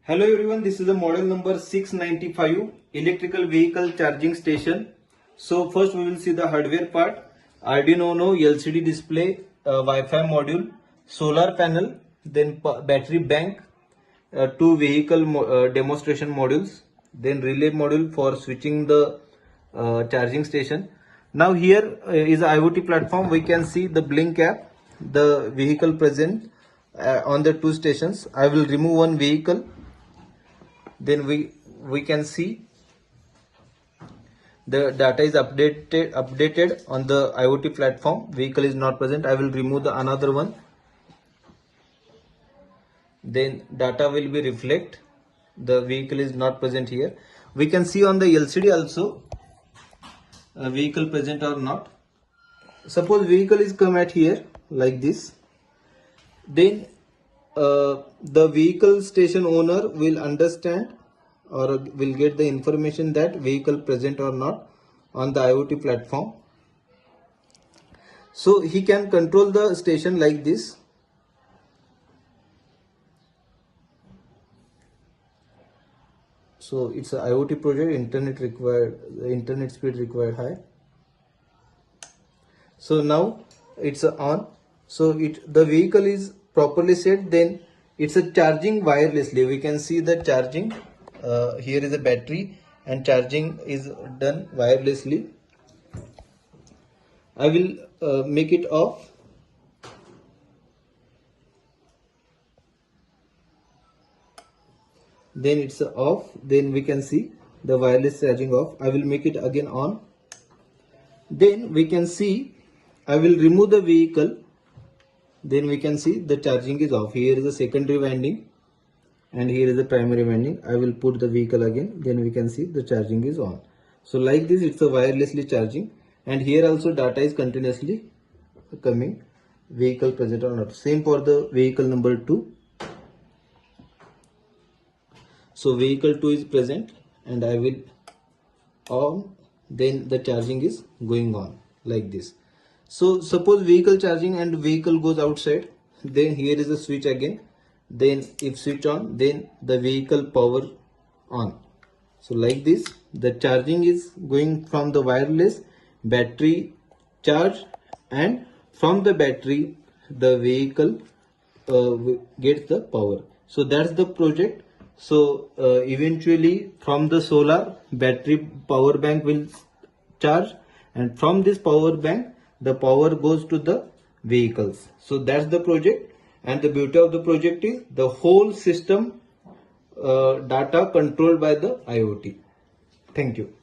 Hello everyone, this is the model number 695 electrical vehicle charging station. So first we will see the hardware part. Arduino Uno LCD display, Wi-Fi module, solar panel, then battery bank, two vehicle demonstration modules, then relay module for switching the charging station. Now here is a IoT platform. We can see the Blink app, the vehicle present on the two stations. I will remove one vehicle. Then we can see the data is updated on the IoT platform. Vehicle is not present. I will remove the another one. Then data will be reflect. The vehicle is not present here. We can see on the LCD also vehicle present or not. Suppose vehicle is come at here like this. Then the vehicle station owner will understand or will get the information that vehicle present or not on the IoT platform. So he can control the station like this. So it's a IoT project, internet speed required high. So now it's on. So the vehicle is properly set. Then it's a charging wirelessly. We can see the charging. Here is a battery and charging is done wirelessly. I will make it off. Then it's off. Then we can see the wireless charging off. I will make it again on. Then we can see I will remove the vehicle. Then we can see the charging is off. Here is the secondary winding and here is the primary winding. I will put the vehicle again. Then we can see the charging is on. So like this, it's a wirelessly charging, and here also data is continuously coming, vehicle present or not. Same for the vehicle number 2. So vehicle 2 is present and I will on. Then the charging is going on like this. So suppose vehicle charging and vehicle goes outside, then here is the switch again. Then if switch on, then the vehicle power on. So like this, the charging is going from the wireless battery charge, and from the battery the vehicle gets the power. So that's the project. So eventually from the solar, battery power bank will charge, and from this power bank the power goes to the vehicles. So that's the project, and the beauty of the project is the whole system data controlled by the IoT. Thank you.